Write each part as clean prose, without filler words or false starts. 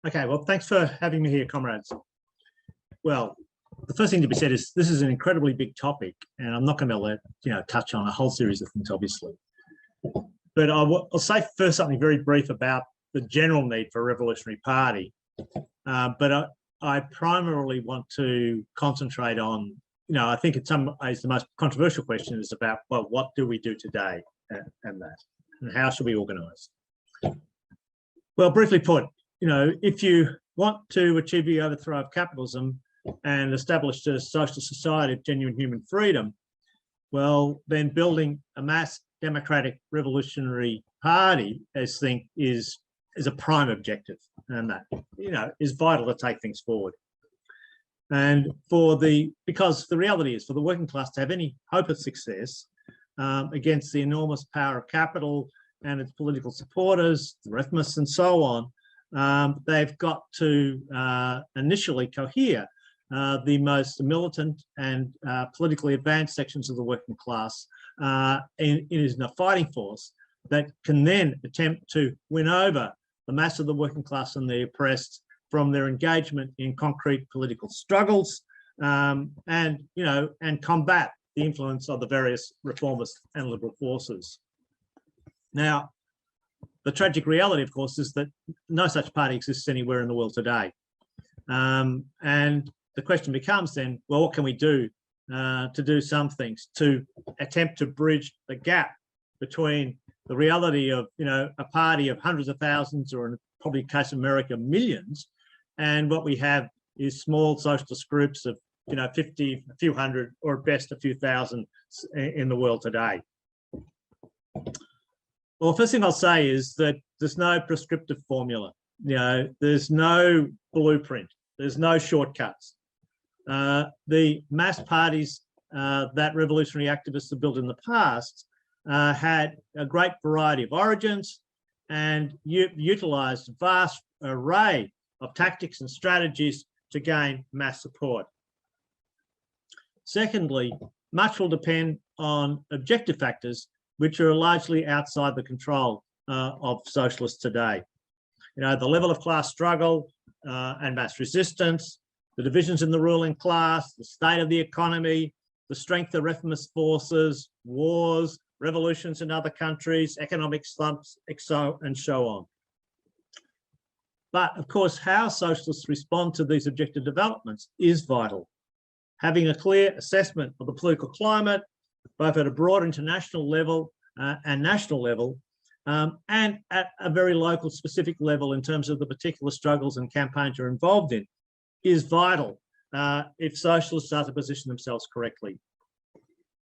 Okay, well, thanks for having me here, comrades. Well, the first thing to be said is this is an incredibly big topic, and I'm not going to be able to, touch on a whole series of things, obviously. But I'll say first something very brief about the general need for a revolutionary party. But I primarily want to concentrate on, I think in some ways the most controversial question is about, well, what do we do today and that, and how should we organise? Well, briefly put, if you want to achieve the overthrow of capitalism and establish a socialist society of genuine human freedom, well, then building a mass democratic revolutionary party, as think, is a prime objective, and that is vital to take things forward. And because the reality is, for the working class to have any hope of success against the enormous power of capital and its political supporters, the reformists and so on, they've got to initially cohere the most militant and politically advanced sections of the working class in a fighting force that can then attempt to win over the mass of the working class and the oppressed from their engagement in concrete political struggles, and combat the influence of the various reformist and liberal forces. Now, the tragic reality, of course, is that no such party exists anywhere in the world today. And the question becomes then, well, what can we do to do some things to attempt to bridge the gap between the reality of, a party of hundreds of thousands, or in probably the case of America, millions, and what we have is small socialist groups of, 50, a few hundred, or at best a few thousand in the world today. Well, first thing I'll say is that there's no prescriptive formula. There's no blueprint. There's no shortcuts. The mass parties that revolutionary activists have built in the past had a great variety of origins and utilised a vast array of tactics and strategies to gain mass support. Secondly, much will depend on objective factors which are largely outside the control of socialists today. The level of class struggle and mass resistance, the divisions in the ruling class, the state of the economy, the strength of reformist forces, wars, revolutions in other countries, economic slumps, and so on. But of course, how socialists respond to these objective developments is vital. Having a clear assessment of the political climate, both at a broad international level and national level, and at a very local specific level in terms of the particular struggles and campaigns you're involved in, is vital if socialists are to position themselves correctly.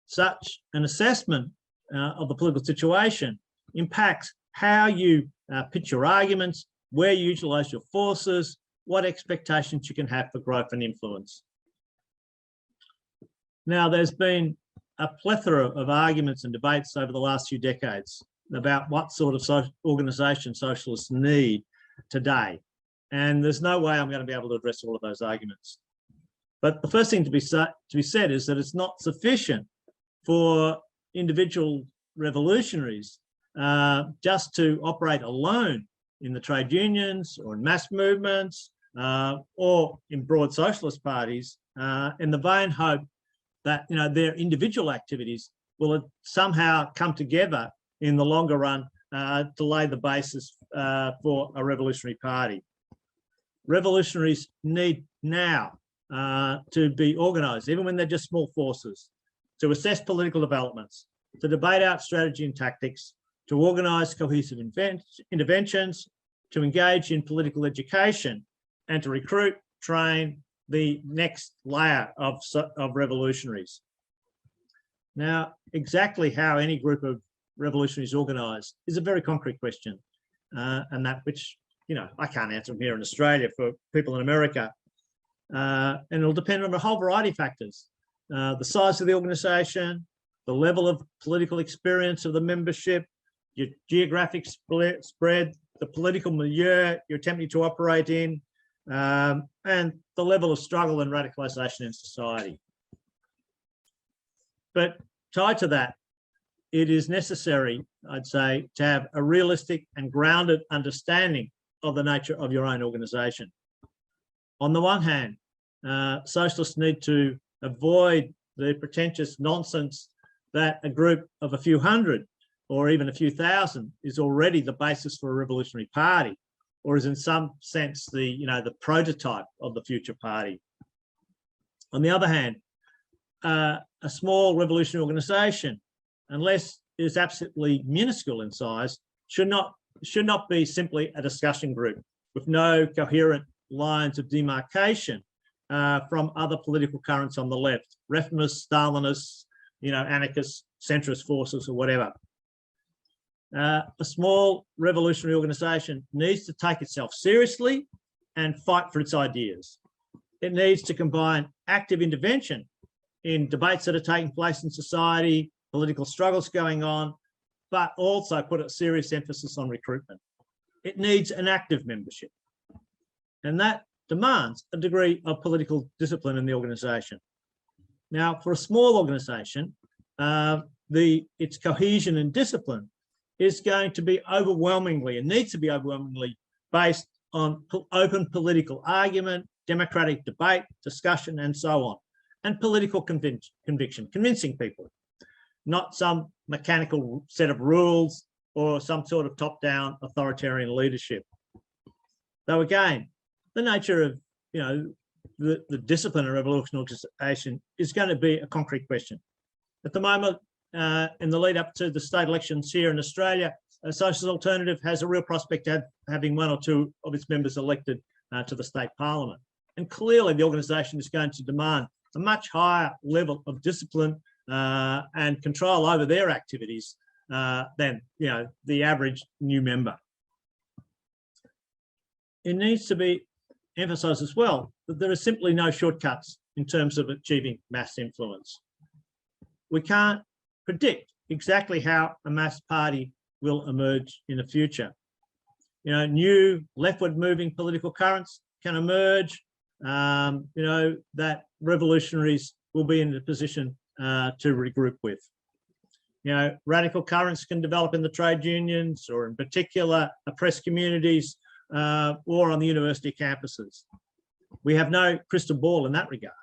Such an assessment of the political situation impacts how you pitch your arguments, where you utilise your forces, what expectations you can have for growth and influence. Now, there's been a plethora of arguments and debates over the last few decades about what sort of organisation socialists need today. And there's no way I'm going to be able to address all of those arguments. But the first thing to be said is that it's not sufficient for individual revolutionaries just to operate alone in the trade unions or in mass movements or in broad socialist parties in the vain hope that their individual activities will somehow come together in the longer run to lay the basis for a revolutionary party. Revolutionaries need now to be organised, even when they're just small forces, to assess political developments, to debate out strategy and tactics, to organise cohesive interventions, to engage in political education, and to recruit, train the next layer of revolutionaries. Now, exactly how any group of revolutionaries organised is a very concrete question, and that which I can't answer them here in Australia for people in America, and it'll depend on a whole variety of factors: the size of the organisation, the level of political experience of the membership, your geographic spread, the political milieu you're attempting to operate in, and the level of struggle and radicalisation in society. But tied to that, it is necessary, I'd say, to have a realistic and grounded understanding of the nature of your own organisation. On the one hand, socialists need to avoid the pretentious nonsense that a group of a few hundred or even a few thousand is already the basis for a revolutionary party, or is in some sense the, the prototype of the future party. On the other hand, a small revolutionary organisation, unless it is absolutely minuscule in size, should not be simply a discussion group with no coherent lines of demarcation from other political currents on the left, reformists, Stalinists, anarchists, centrist forces, or whatever. A small revolutionary organisation needs to take itself seriously and fight for its ideas. It needs to combine active intervention in debates that are taking place in society, political struggles going on, but also put a serious emphasis on recruitment. It needs an active membership, and that demands a degree of political discipline in the organisation. Now, for a small organisation, its cohesion and discipline is going to be overwhelmingly, and needs to be overwhelmingly, based on open political argument, democratic debate, discussion, and so on, and political conviction, convincing people, not some mechanical set of rules or some sort of top-down authoritarian leadership. Though again, the nature of the discipline of revolutionary organisation is going to be a concrete question. At the moment, in the lead up to the state elections here in Australia, a Socialist Alternative has a real prospect of having one or two of its members elected to the state parliament. And clearly the organisation is going to demand a much higher level of discipline and control over their activities than the average new member. It needs to be emphasised as well that there are simply no shortcuts in terms of achieving mass influence. We can't predict exactly how a mass party will emerge in the future. New leftward moving political currents can emerge, that revolutionaries will be in a position to regroup with. Radical currents can develop in the trade unions, or in particular oppressed communities, or on the university campuses. We have no crystal ball in that regard.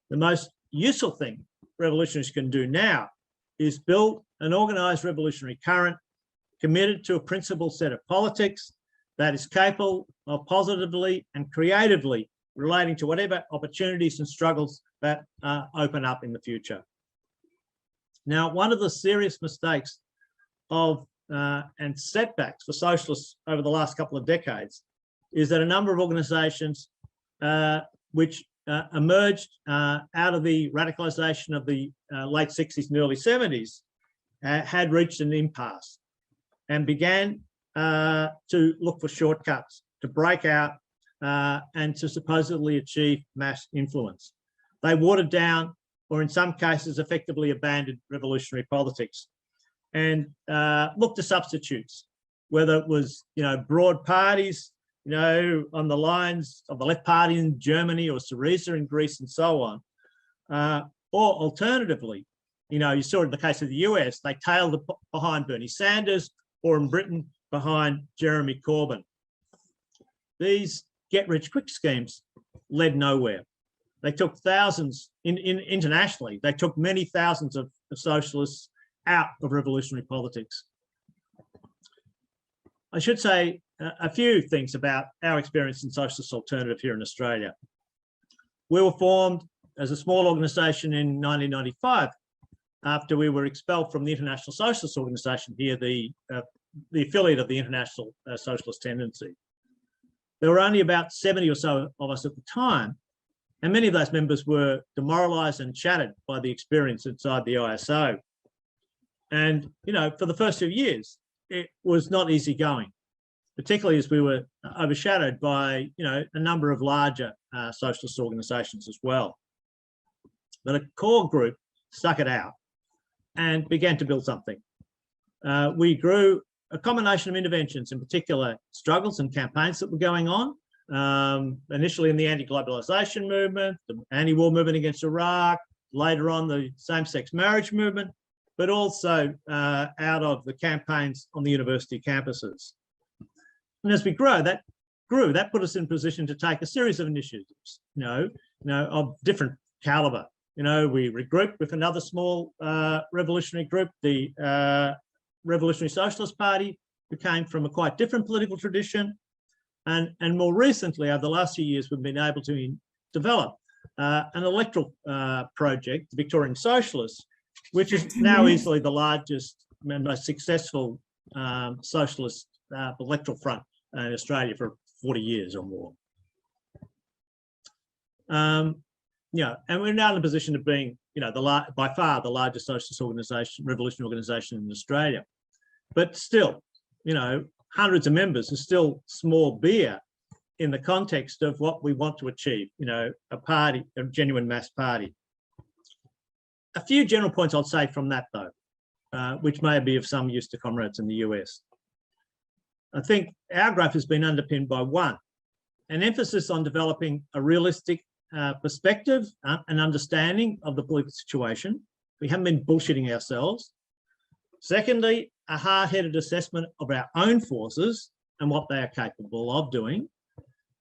The most useful thing revolutionaries can do now is build an organised revolutionary current committed to a principled set of politics that is capable of positively and creatively relating to whatever opportunities and struggles that open up in the future. Now, one of the serious mistakes of and setbacks for socialists over the last couple of decades is that a number of organisations which emerged out of the radicalisation of the late 60s and early 70s had reached an impasse and began to look for shortcuts to break out and to supposedly achieve mass influence. They watered down, or in some cases effectively abandoned, revolutionary politics and looked to substitutes, whether it was broad parties on the lines of the Left Party in Germany or Syriza in Greece and so on, or alternatively, you saw in the case of the US, they tailed behind Bernie Sanders, or in Britain behind Jeremy Corbyn. These get-rich-quick schemes led nowhere. They took thousands, internationally, they took many thousands of socialists out of revolutionary politics. I should say a few things about our experience in Socialist Alternative here in Australia. We were formed as a small organisation in 1995 after we were expelled from the International Socialist Organisation here, the affiliate of the International Socialist Tendency. There were only about 70 or so of us at the time, and many of those members were demoralised and shattered by the experience inside the ISO. And, for the first few years, it was not easy going, particularly as we were overshadowed by, a number of larger socialist organisations as well. But a core group stuck it out and began to build something. We grew a combination of interventions, in particular struggles and campaigns that were going on, initially in the anti-globalisation movement, the anti-war movement against Iraq, later on the same-sex marriage movement, but also out of the campaigns on the university campuses. And as we that put us in a position to take a series of initiatives, of different caliber. We regrouped with another small revolutionary group, the Revolutionary Socialist Party, who came from a quite different political tradition. And more recently, over the last few years, we've been able to develop an electoral project, the Victorian Socialists, which is now easily the largest and most successful socialist electoral front in Australia for 40 years or more. And we're now in a position of being, by far the largest socialist organisation, revolutionary organisation in Australia. But still, hundreds of members are still small beer in the context of what we want to achieve, a party, a genuine mass party. A few general points I'll say from that, though, which may be of some use to comrades in the US. I think our growth has been underpinned by one, an emphasis on developing a realistic perspective and understanding of the political situation. We haven't been bullshitting ourselves. Secondly, a hard-headed assessment of our own forces and what they are capable of doing.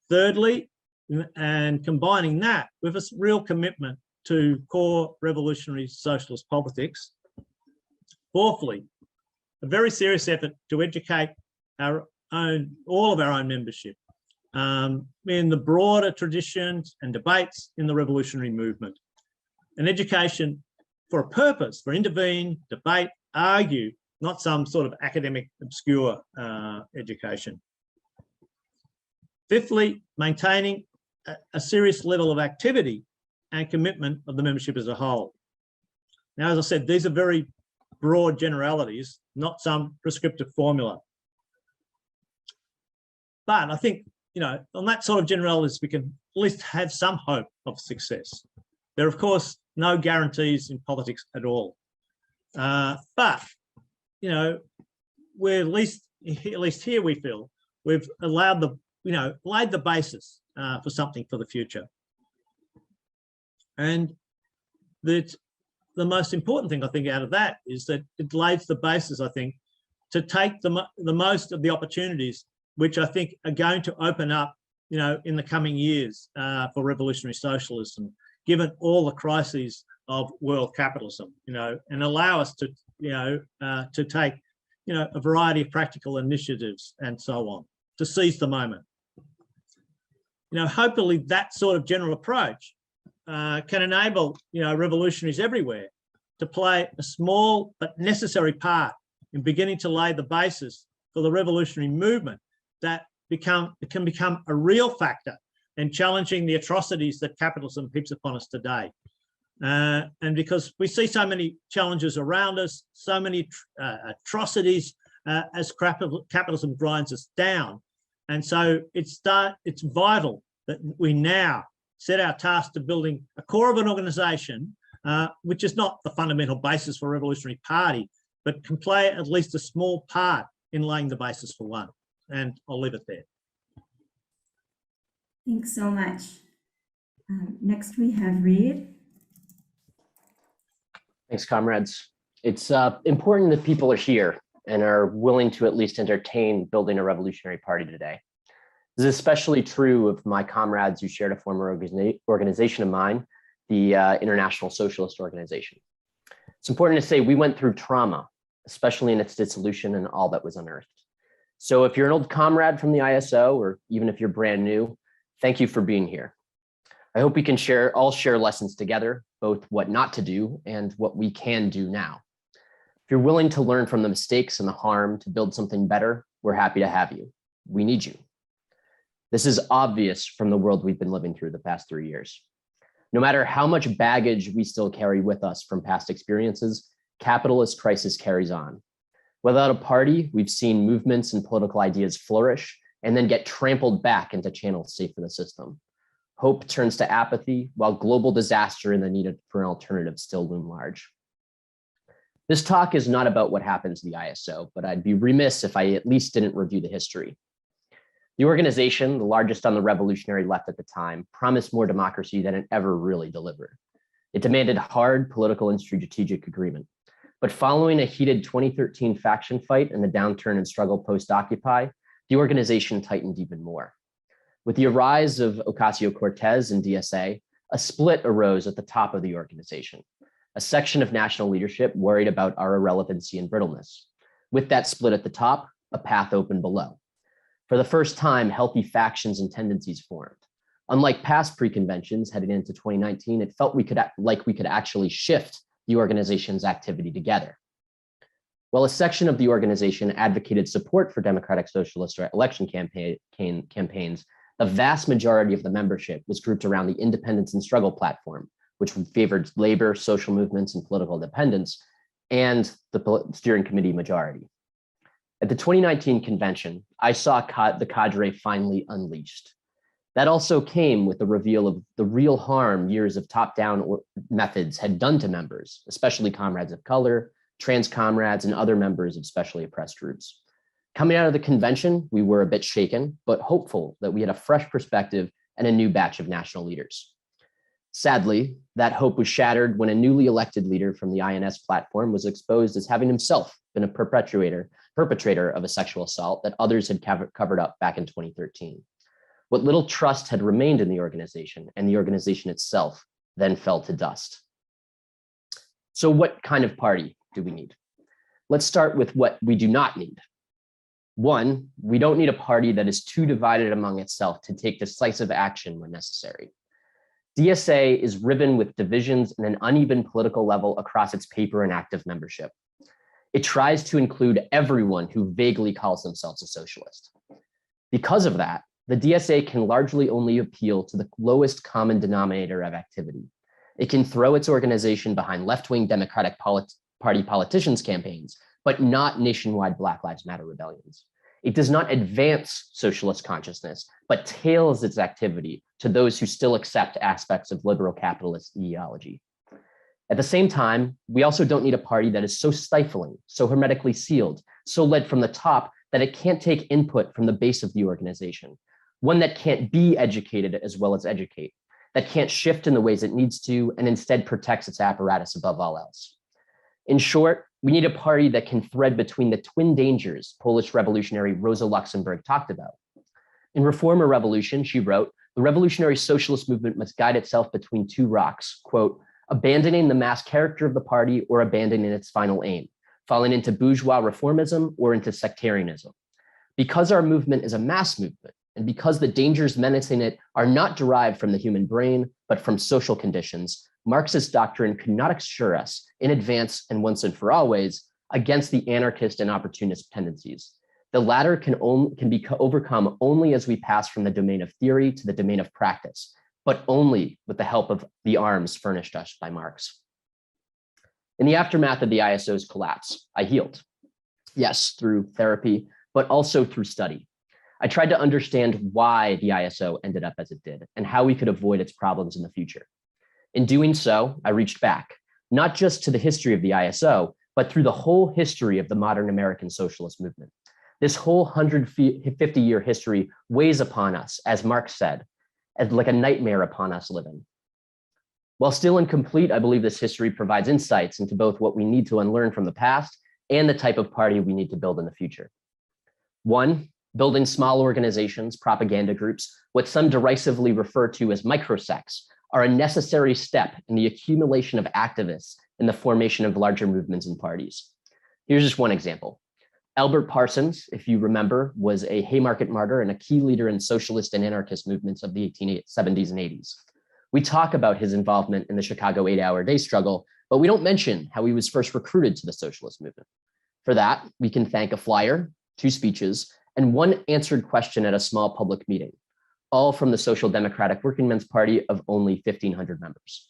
Thirdly, and combining that with a real commitment to core revolutionary socialist politics. Fourthly, a very serious effort to educate all of our own membership in the broader traditions and debates in the revolutionary movement. An education for a purpose, for intervene, debate, argue, not some sort of academic obscure education. Fifthly, maintaining a serious level of activity and commitment of the membership as a whole. Now, as I said, these are very broad generalities, not some prescriptive formula. But I think, on that sort of generalities, we can at least have some hope of success. There are, of course, no guarantees in politics at all. But, we're at least here we feel we've allowed laid the basis for something for the future. And that the most important thing I think out of that is that it lays the basis, I think, to take the most of the opportunities which I think are going to open up, in the coming years for revolutionary socialism, given all the crises of world capitalism, and allow us to, to take, a variety of practical initiatives and so on to seize the moment. Hopefully that sort of general approach can enable, revolutionaries everywhere to play a small but necessary part in beginning to lay the basis for the revolutionary movement that can become a real factor in challenging the atrocities that capitalism heaps upon us today. And because we see so many challenges around us, so many atrocities as capitalism grinds us down. And so it's vital that we now set our task to building a core of an organisation, which is not the fundamental basis for a revolutionary party, but can play at least a small part in laying the basis for one. And I'll leave it there. Thanks so much. Next we have Reid. Thanks, comrades. It's important that people are here and are willing to at least entertain building a revolutionary party today. This is especially true of my comrades who shared a former organization of mine, the International Socialist Organization. It's important to say we went through trauma, especially in its dissolution and all that was unearthed. So if you're an old comrade from the ISO, or even if you're brand new, thank you for being here. I hope we can all share lessons together, both what not to do and what we can do now. If you're willing to learn from the mistakes and the harm to build something better, we're happy to have you. We need you. This is obvious from the world we've been living through the past 3 years. No matter how much baggage we still carry with us from past experiences, capitalist crisis carries on. Without a party, we've seen movements and political ideas flourish and then get trampled back into channels safe for the system. Hope turns to apathy, while global disaster and the need for an alternative still loom large. This talk is not about what happened to the ISO, but I'd be remiss if I at least didn't review the history. The organization, the largest on the revolutionary left at the time, promised more democracy than it ever really delivered. It demanded hard political and strategic agreement. But following a heated 2013 faction fight and the downturn and struggle post-Occupy, the organization tightened even more. With the rise of Ocasio-Cortez and DSA, a split arose at the top of the organization. A section of national leadership worried about our irrelevancy and brittleness. With that split at the top, a path opened below. For the first time, healthy factions and tendencies formed. Unlike past pre-conventions heading into 2019, it felt we could actually shift the organization's activity together. While a section of the organization advocated support for democratic socialist election campaigns, the vast majority of the membership was grouped around the Independence and Struggle platform, which favored labor, social movements, and political independence, and the steering committee majority. At the 2019 convention, I saw the cadre finally unleashed. That also came with the reveal of the real harm years of top-down methods had done to members, especially comrades of color, trans comrades, and other members of specially oppressed groups. Coming out of the convention, we were a bit shaken, but hopeful that we had a fresh perspective and a new batch of national leaders. Sadly, that hope was shattered when a newly elected leader from the INS platform was exposed as having himself been a perpetrator of a sexual assault that others had covered up back in 2013. What little trust had remained in the organization and the organization itself then fell to dust. So what kind of party do we need? Let's start with what we do not need. One, we don't need a party that is too divided among itself to take decisive action when necessary. DSA is riven with divisions and an uneven political level across its paper and active membership. It tries to include everyone who vaguely calls themselves a socialist. Because of that, the DSA can largely only appeal to the lowest common denominator of activity. It can throw its organization behind left-wing Democratic Party politicians' campaigns, but not nationwide Black Lives Matter rebellions. It does not advance socialist consciousness, but tails its activity to those who still accept aspects of liberal capitalist ideology. At the same time, we also don't need a party that is so stifling, so hermetically sealed, so led from the top that it can't take input from the base of the organization. One that can't be educated as well as educate, that can't shift in the ways it needs to, and instead protects its apparatus above all else. In short, we need a party that can thread between the twin dangers Polish revolutionary Rosa Luxemburg talked about. In Reform or Revolution, she wrote, the revolutionary socialist movement must guide itself between two rocks, quote, abandoning the mass character of the party or abandoning its final aim, falling into bourgeois reformism or into sectarianism. Because our movement is a mass movement, and because the dangers menacing it are not derived from the human brain, but from social conditions, Marxist doctrine could not assure us in advance and once and for always against the anarchist and opportunist tendencies. The latter can be overcome only as we pass from the domain of theory to the domain of practice, but only with the help of the arms furnished us by Marx. In the aftermath of the ISO's collapse, I healed. Yes, through therapy, but also through study. I tried to understand why the ISO ended up as it did and how we could avoid its problems in the future. In doing so, I reached back, not just to the history of the ISO, but through the whole history of the modern American socialist movement. This whole 150-year history weighs upon us, as Marx said, as like a nightmare upon us living. While still incomplete, I believe this history provides insights into both what we need to unlearn from the past and the type of party we need to build in the future. One, building small organizations, propaganda groups, what some derisively refer to as microsects, are a necessary step in the accumulation of activists in the formation of larger movements and parties. Here's just one example. Albert Parsons, if you remember, was a Haymarket martyr and a key leader in socialist and anarchist movements of the 1870s and 80s. We talk about his involvement in the Chicago 8-hour day struggle, but we don't mention how he was first recruited to the socialist movement. For that, we can thank a flyer, 2 speeches, and 1 answered question at a small public meeting, all from the Social Democratic Working Men's Party of only 1,500 members.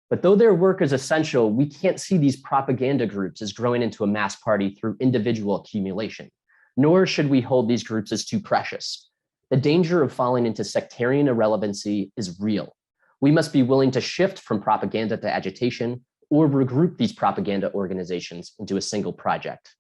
But though their work is essential, we can't see these propaganda groups as growing into a mass party through individual accumulation, nor should we hold these groups as too precious. The danger of falling into sectarian irrelevancy is real. We must be willing to shift from propaganda to agitation or regroup these propaganda organizations into a single project.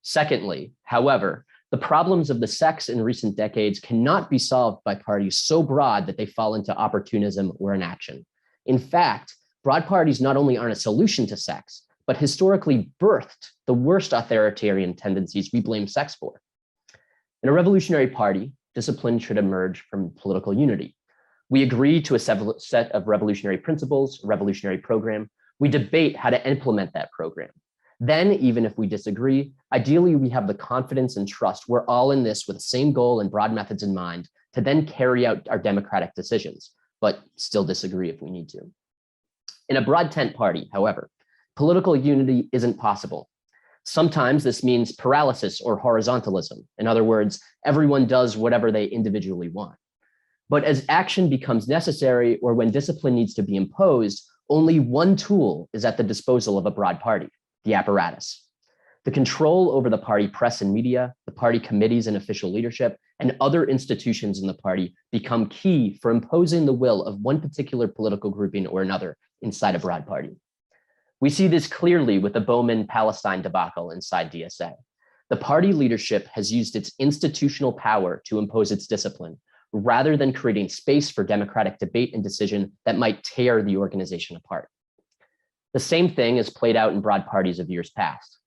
Secondly, however, the problems of the sects in recent decades cannot be solved by parties so broad that they fall into opportunism or inaction. In fact, broad parties not only aren't a solution to sects, but historically birthed the worst authoritarian tendencies we blame sects for. In a revolutionary party, discipline should emerge from political unity. We agree to a set of revolutionary principles, a revolutionary program. We debate how to implement that program. Then, even if we disagree, ideally we have the confidence and trust we're all in this with the same goal and broad methods in mind to then carry out our democratic decisions, but still disagree if we need to. In a broad tent party, however, political unity isn't possible. Sometimes this means paralysis or horizontalism. In other words, everyone does whatever they individually want. But as action becomes necessary or when discipline needs to be imposed, only one tool is at the disposal of a broad party, the apparatus. The control over the party press and media, the party committees and official leadership, and other institutions in the party become key for imposing the will of one particular political grouping or another inside a broad party. We see this clearly with the Bowman-Palestine debacle inside DSA. The party leadership has used its institutional power to impose its discipline, rather than creating space for democratic debate and decision that might tear the organization apart. The same thing is played out in broad parties of years past.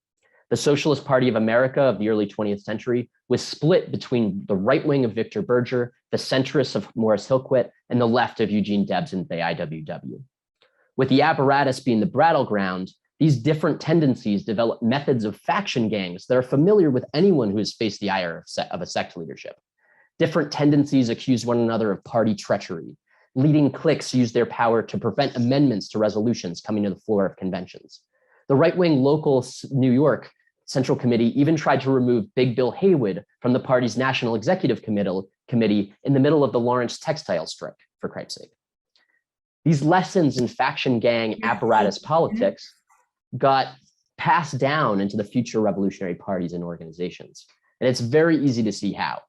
The Socialist Party of America of the early 20th century was split between the right wing of Victor Berger, the centrists of Morris Hillquit, and the left of Eugene Debs and the IWW. With the apparatus being the battleground, these different tendencies develop methods of faction gangs that are familiar with anyone who has faced the ire of a sect leadership. Different tendencies accuse one another of party treachery. Leading cliques use their power to prevent amendments to resolutions coming to the floor of conventions. The right-wing local New York Central Committee even tried to remove Big Bill Haywood from the party's National Executive Committee in the middle of the Lawrence textile strike, for Christ's sake. These lessons in faction gang apparatus politics got passed down into the future revolutionary parties and organizations. And it's very easy to see how.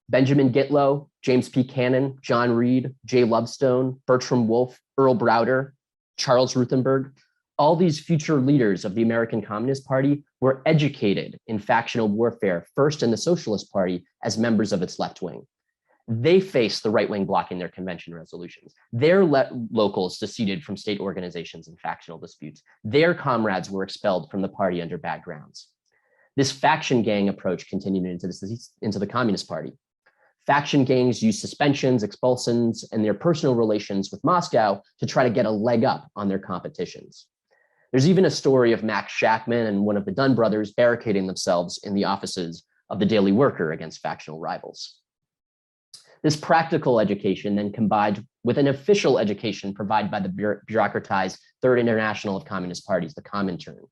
Benjamin Gitlow, James P. Cannon, John Reed, Jay Lovestone, Bertram Wolfe, Earl Browder, Charles Ruthenberg, all these future leaders of the American Communist Party were educated in factional warfare, first in the Socialist Party as members of its left wing. They faced the right wing blocking their convention resolutions. Their locals seceded from state organizations and factional disputes. Their comrades were expelled from the party under bad grounds. This faction gang approach continued into the Communist Party. Faction gangs use suspensions, expulsions, and their personal relations with Moscow to try to get a leg up on their competitions. There's even a story of Max Shachtman and one of the Dunn brothers barricading themselves in the offices of the Daily Worker against factional rivals. This practical education then combined with an official education provided by the bureaucratized Third International of Communist Parties, the Comintern.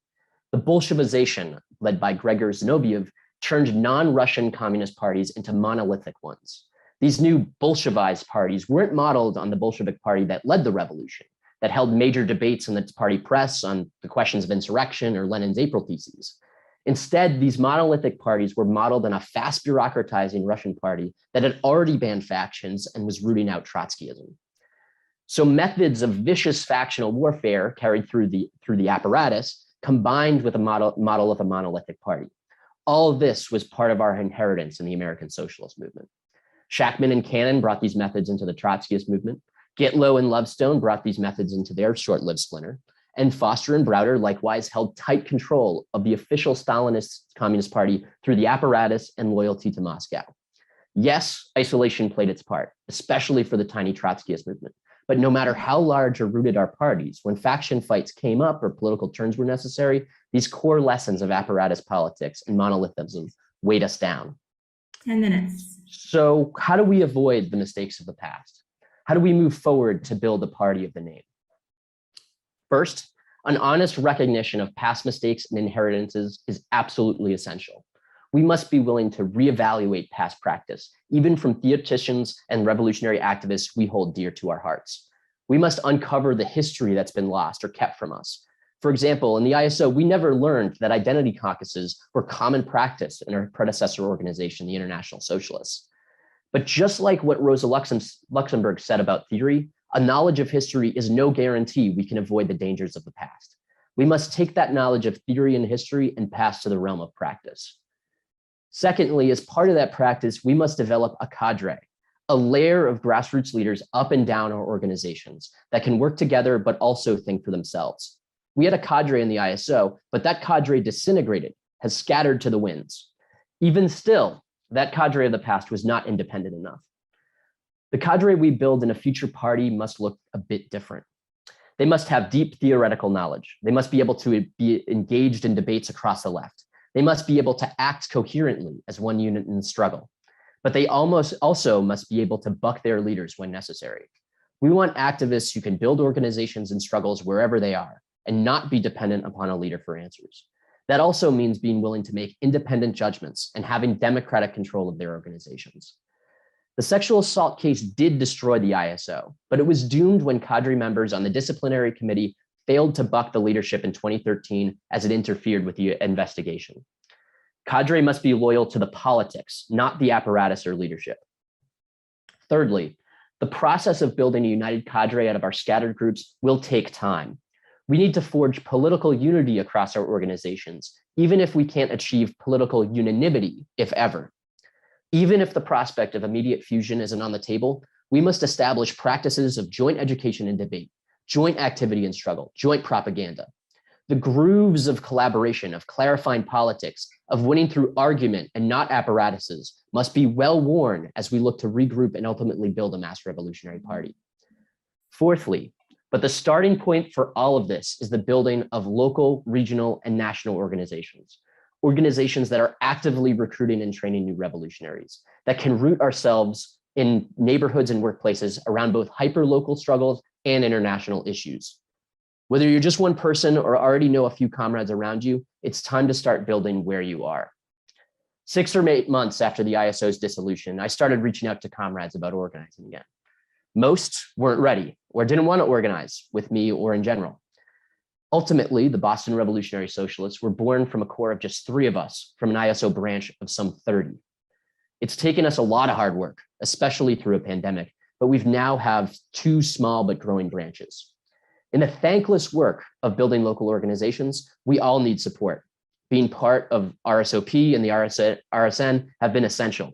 The Bolshevization, led by Gregor Zinoviev, turned non-Russian communist parties into monolithic ones. These new Bolshevized parties weren't modeled on the Bolshevik party that led the revolution, that held major debates in the party press on the questions of insurrection or Lenin's April theses. Instead, these monolithic parties were modeled on a fast bureaucratizing Russian party that had already banned factions and was rooting out Trotskyism. So methods of vicious factional warfare carried through the apparatus combined with a model of a monolithic party. All of this was part of our inheritance in the American socialist movement. Shachtman and Cannon brought these methods into the Trotskyist movement. Gitlow and Lovestone brought these methods into their short-lived splinter. And Foster and Browder likewise held tight control of the official Stalinist Communist Party through the apparatus and loyalty to Moscow. Yes, isolation played its part, especially for the tiny Trotskyist movement. But no matter how large or rooted our parties, when faction fights came up or political turns were necessary, these core lessons of apparatus politics and monolithism weighed us down. 10 minutes. So how do we avoid the mistakes of the past? How do we move forward to build a party of the name? First, an honest recognition of past mistakes and inheritances is absolutely essential. We must be willing to reevaluate past practice, even from theoreticians and revolutionary activists we hold dear to our hearts. We must uncover the history that's been lost or kept from us. For example, in the ISO, we never learned that identity caucuses were common practice in our predecessor organization, the International Socialists. But just like what Rosa Luxemburg said about theory, a knowledge of history is no guarantee we can avoid the dangers of the past. We must take that knowledge of theory and history and pass to the realm of practice. Secondly, as part of that practice, we must develop a cadre, a layer of grassroots leaders up and down our organizations that can work together but also think for themselves. We had a cadre in the ISO, but that cadre disintegrated, has scattered to the winds. Even still, That cadre of the past was not independent enough. The cadre we build in a future party must look a bit different. They must have deep theoretical knowledge. They must be able to be engaged in debates across the left. They must be able to act coherently as one unit in the struggle. But they also must be able to buck their leaders when necessary. We want activists who can build organizations and struggles wherever they are and not be dependent upon a leader for answers. That also means being willing to make independent judgments and having democratic control of their organizations. The sexual assault case did destroy the ISO, but it was doomed when cadre members on the disciplinary committee failed to buck the leadership in 2013 as it interfered with the investigation. Cadre must be loyal to the politics, not the apparatus or leadership. Thirdly, the process of building a united cadre out of our scattered groups will take time. We need to forge political unity across our organizations, even if we can't achieve political unanimity, if ever. Even if the prospect of immediate fusion isn't on the table, we must establish practices of joint education and debate, joint activity and struggle, joint propaganda. The grooves of collaboration, of clarifying politics, of winning through argument and not apparatuses must be well worn as we look to regroup and ultimately build a mass revolutionary party. Fourthly, but the starting point for all of this is the building of local, regional, and national organizations. Organizations that are actively recruiting and training new revolutionaries, that can root ourselves in neighborhoods and workplaces around both hyper-local struggles and international issues. Whether you're just one person or already know a few comrades around you, it's time to start building where you are. 6 or 8 months after the ISO's dissolution, I started reaching out to comrades about organizing again. Most weren't ready or didn't want to organize with me or in general. Ultimately, the Boston Revolutionary Socialists were born from a core of just 3 of us from an ISO branch of some 30. It's taken us a lot of hard work, especially through a pandemic, but we've now have 2 small but growing branches. In the thankless work of building local organizations, we all need support. Being part of RSOP and the RSN have been essential.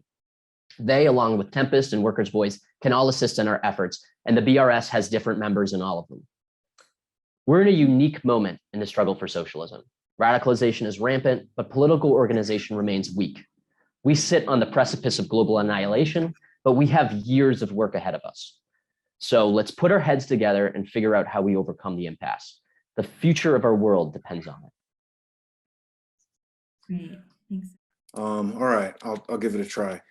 They, along with Tempest and Workers' Voice, can all assist in our efforts, and the BRS has different members in all of them. We're in a unique moment in the struggle for socialism. Radicalization is rampant, but political organization remains weak. We sit on the precipice of global annihilation, but we have years of work ahead of us. So let's put our heads together and figure out how we overcome the impasse. The future of our world depends on it. Great, thanks. All right, I'll give it a try.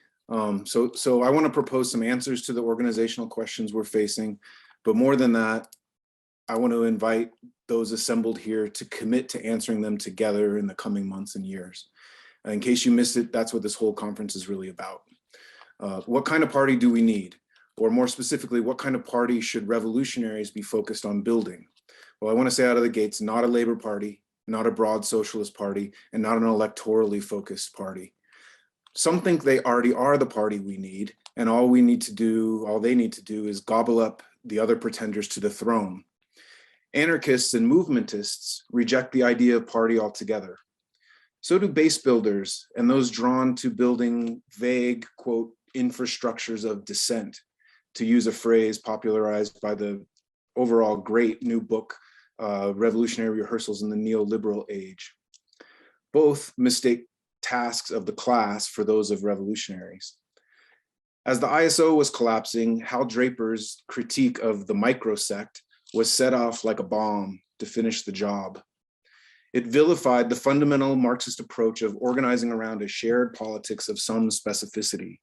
So I want to propose some answers to the organizational questions we're facing, but more than that, I want to invite those assembled here to commit to answering them together in the coming months and years. In case you missed it, that's what this whole conference is really about. What kind of party do we need? Or more specifically, what kind of party should revolutionaries be focused on building? Well, I want to say out of the gates, not a Labor Party, not a broad socialist party, and not an electorally focused party. Some think they already are the party we need, and all they need to do is gobble up the other pretenders to the throne. Anarchists and movementists reject the idea of party altogether. So do base builders and those drawn to building vague, quote, infrastructures of dissent, to use a phrase popularized by the overall great new book, Revolutionary Rehearsals in the Neoliberal Age. Both mistake tasks of the class for those of revolutionaries. As the ISO was collapsing, Hal Draper's critique of the microsect was set off like a bomb to finish the job. It vilified the fundamental Marxist approach of organizing around a shared politics of some specificity.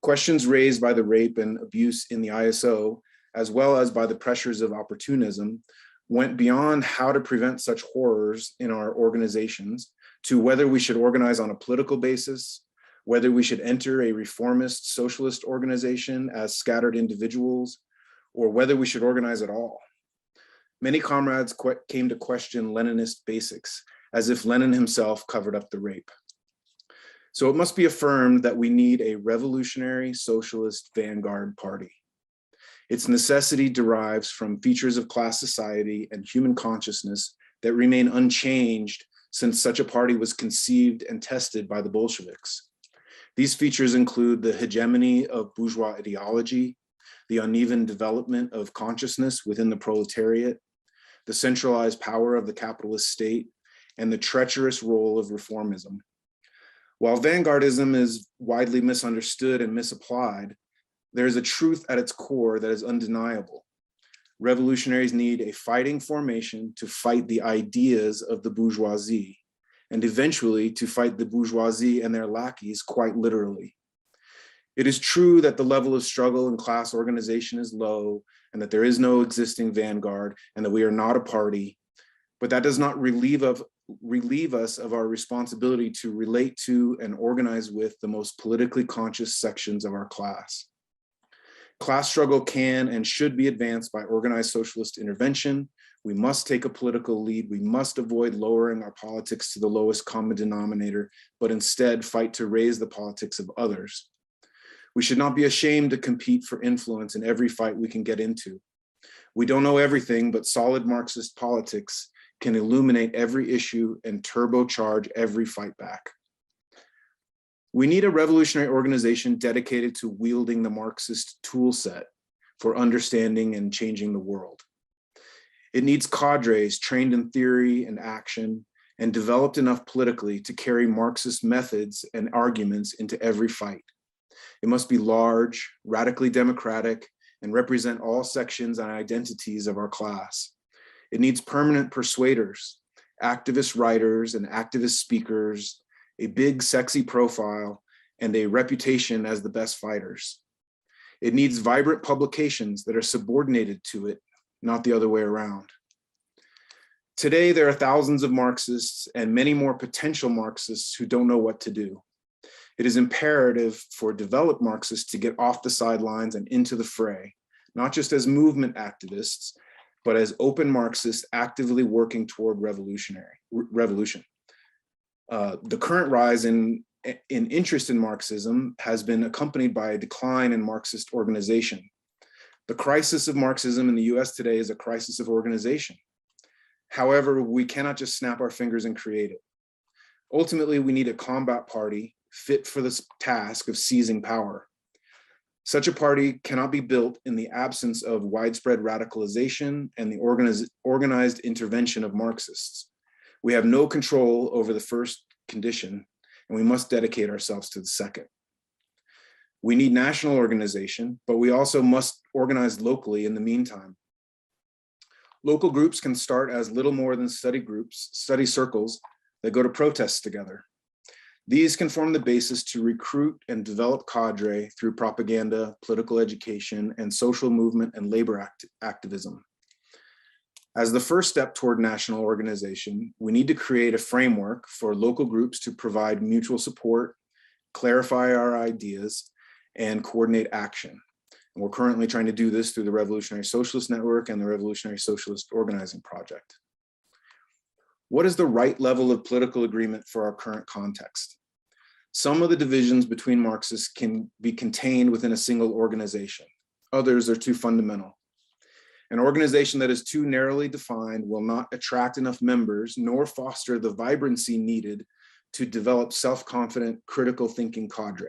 Questions raised by the rape and abuse in the ISO, as well as by the pressures of opportunism, went beyond how to prevent such horrors in our organizations to whether we should organize on a political basis, whether we should enter a reformist socialist organization as scattered individuals, or whether we should organize at all. Many comrades came to question Leninist basics, as if Lenin himself covered up the rape. So it must be affirmed that we need a revolutionary socialist vanguard party. Its necessity derives from features of class society and human consciousness that remain unchanged since such a party was conceived and tested by the Bolsheviks. These features include the hegemony of bourgeois ideology, the uneven development of consciousness within the proletariat, the centralized power of the capitalist state, and the treacherous role of reformism. While vanguardism is widely misunderstood and misapplied, there is a truth at its core that is undeniable. Revolutionaries need a fighting formation to fight the ideas of the bourgeoisie, and eventually to fight the bourgeoisie and their lackeys quite literally. It is true that the level of struggle and class organization is low, and that there is no existing vanguard, and that we are not a party, but that does not relieve us of our responsibility to relate to and organize with the most politically conscious sections of our class. Class struggle can and should be advanced by organized socialist intervention. We must take a political lead. We must avoid lowering our politics to the lowest common denominator, but instead fight to raise the politics of others. We should not be ashamed to compete for influence in every fight we can get into. We don't know everything, but solid Marxist politics can illuminate every issue and turbocharge every fight back. We need a revolutionary organization dedicated to wielding the Marxist tool set for understanding and changing the world. It needs cadres trained in theory and action and developed enough politically to carry Marxist methods and arguments into every fight. It must be large, radically democratic, and represent all sections and identities of our class. It needs permanent persuaders, activist writers and activist speakers, a big, sexy profile, and a reputation as the best fighters. It needs vibrant publications that are subordinated to it, not the other way around. Today, there are thousands of Marxists and many more potential Marxists who don't know what to do. It is imperative for developed Marxists to get off the sidelines and into the fray, not just as movement activists, but as open Marxists actively working toward revolution. The current rise in interest in Marxism has been accompanied by a decline in Marxist organization. The crisis of Marxism in the US today is a crisis of organization. However, we cannot just snap our fingers and create it. Ultimately, we need a combat party fit for this task of seizing power. Such a party cannot be built in the absence of widespread radicalization and the organized intervention of Marxists. We have no control over the first condition, and we must dedicate ourselves to the second. We need national organization, but we also must organize locally in the meantime. Local groups can start as little more than study groups, study circles that go to protests together. These can form the basis to recruit and develop cadre through propaganda, political education, and social movement and labor activism. As the first step toward national organization, we need to create a framework for local groups to provide mutual support, clarify our ideas, and coordinate action. And we're currently trying to do this through the Revolutionary Socialist Network and the Revolutionary Socialist Organizing Project. What is the right level of political agreement for our current context? Some of the divisions between Marxists can be contained within a single organization. Others are too fundamental. An organization that is too narrowly defined will not attract enough members nor foster the vibrancy needed to develop self-confident, critical thinking cadre.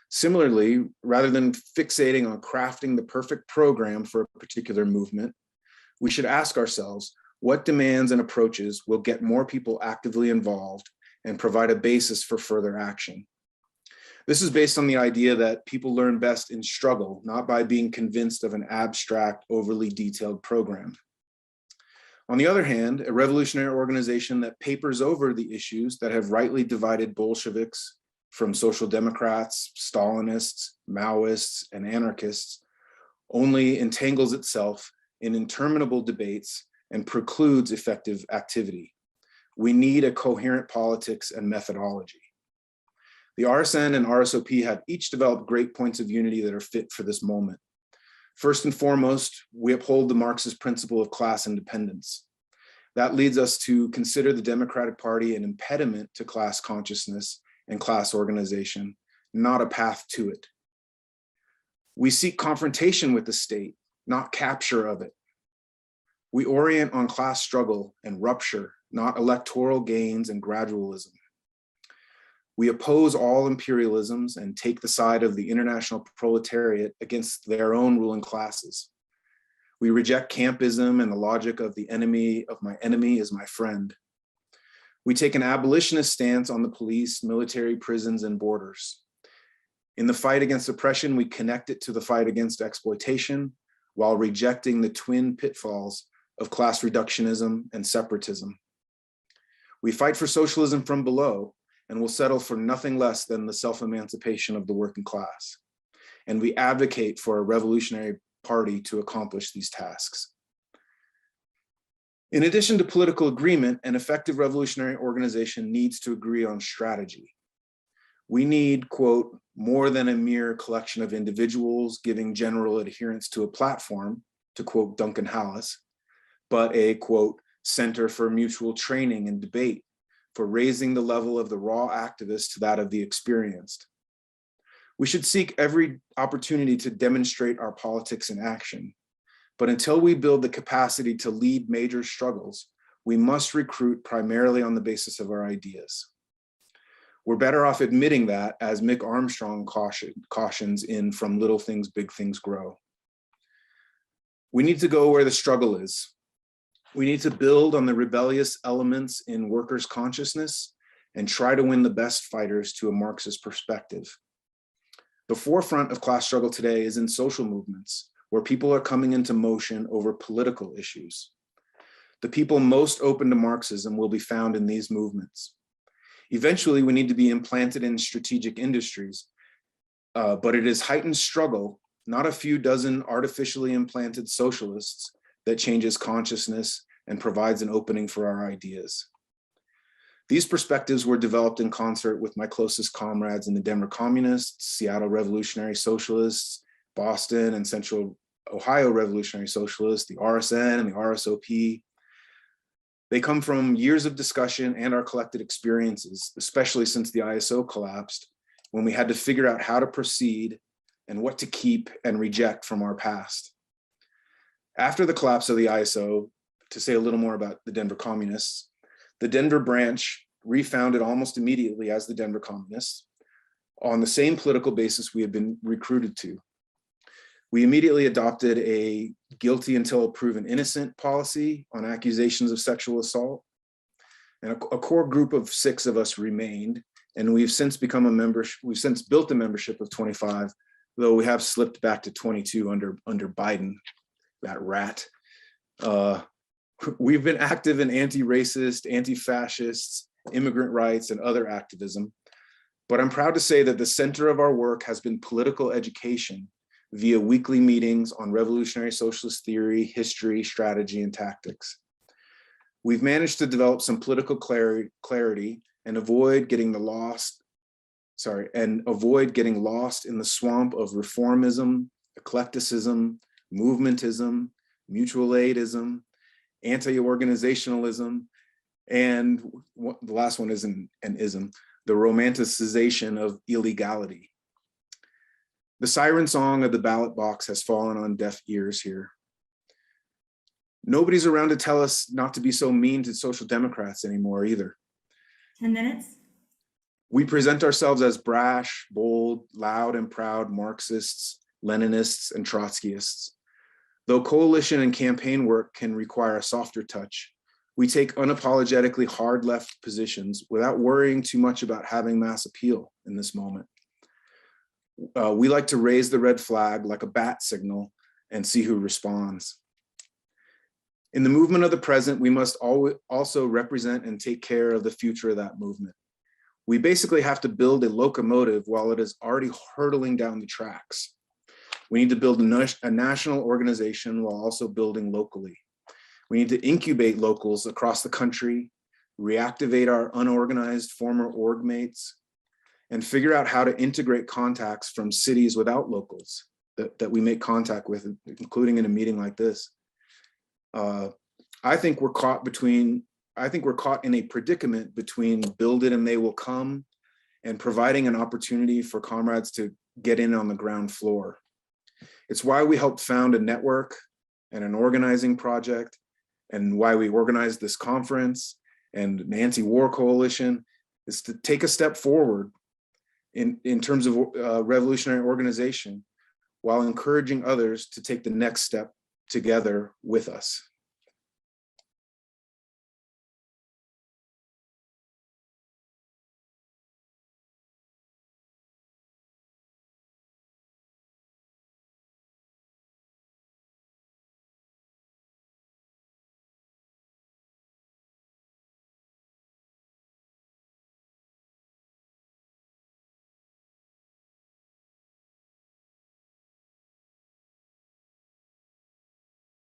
Similarly, rather than fixating on crafting the perfect program for a particular movement, we should ask ourselves what demands and approaches will get more people actively involved and provide a basis for further action. This is based on the idea that people learn best in struggle, not by being convinced of an abstract, overly detailed program. On the other hand, a revolutionary organization that papers over the issues that have rightly divided Bolsheviks from social democrats, Stalinists, Maoists, and anarchists only entangles itself in interminable debates and precludes effective activity. We need a coherent politics and methodology. The RSN and RSOP have each developed great points of unity that are fit for this moment. First and foremost, we uphold the Marxist principle of class independence. That leads us to consider the Democratic Party an impediment to class consciousness and class organization, not a path to it. We seek confrontation with the state, not capture of it. We orient on class struggle and rupture, not electoral gains and gradualism. We oppose all imperialisms and take the side of the international proletariat against their own ruling classes. We reject campism and the logic of the enemy of my enemy is my friend. We take an abolitionist stance on the police, military, prisons, and borders. In the fight against oppression, we connect it to the fight against exploitation while rejecting the twin pitfalls of class reductionism and separatism. We fight for socialism from below and will settle for nothing less than the self-emancipation of the working class. And we advocate for a revolutionary party to accomplish these tasks. In addition to political agreement, an effective revolutionary organization needs to agree on strategy. We need, quote, more than a mere collection of individuals giving general adherence to a platform, to quote Duncan Hallis, but a, quote, center for mutual training and debate, for raising the level of the raw activist to that of the experienced. We should seek every opportunity to demonstrate our politics in action. But until we build the capacity to lead major struggles, we must recruit primarily on the basis of our ideas. We're better off admitting that, as Mick Armstrong cautions in From Little Things, Big Things Grow. We need to go where the struggle is. We need to build on the rebellious elements in workers' consciousness and try to win the best fighters to a Marxist perspective. The forefront of class struggle today is in social movements, where people are coming into motion over political issues. The people most open to Marxism will be found in these movements. Eventually, we need to be implanted in strategic industries, but it is heightened struggle, not a few dozen artificially implanted socialists, that changes consciousness and provides an opening for our ideas. These perspectives were developed in concert with my closest comrades in the Denver Communists, Seattle Revolutionary Socialists, Boston and Central Ohio Revolutionary Socialists, the RSN and the RSOP. They come from years of discussion and our collected experiences, especially since the ISO collapsed, when we had to figure out how to proceed and what to keep and reject from our past. After the collapse of the ISO, to say a little more about the Denver Communists, the Denver branch refounded almost immediately as the Denver Communists on the same political basis we had been recruited to. We immediately adopted a guilty until proven innocent policy on accusations of sexual assault. And a core group of 6 of us remained, and we've since built a membership of 25, though we have slipped back to 22 under Biden, that rat. We've been active in anti-racist, anti-fascist, immigrant rights, and other activism. But I'm proud to say that the center of our work has been political education via weekly meetings on revolutionary socialist theory, history, strategy, and tactics. We've managed to develop some political clarity and avoid getting lost in the swamp of reformism, eclecticism, movementism, mutual aidism, anti-organizationalism, and the last one isn't an ism, the romanticization of illegality. The siren song of the ballot box has fallen on deaf ears here. Nobody's around to tell us not to be so mean to social democrats anymore either. 10 minutes. We present ourselves as brash, bold, loud, and proud Marxists, Leninists, and Trotskyists. Though coalition and campaign work can require a softer touch, we take unapologetically hard left positions without worrying too much about having mass appeal in this moment. We like to raise the red flag like a bat signal and see who responds. In the movement of the present, we must also represent and take care of the future of that movement. We basically have to build a locomotive while it is already hurtling down the tracks. We need to build a national organization while also building locally. We need to incubate locals across the country, reactivate our unorganized former org mates, and figure out how to integrate contacts from cities without locals that we make contact with, including in a meeting like this. I think we're caught in a predicament between build it and they will come and providing an opportunity for comrades to get in on the ground floor. It's why we helped found a network and an organizing project, and why we organized this conference and an anti-war coalition, is to take a step forward in terms of revolutionary organization while encouraging others to take the next step together with us.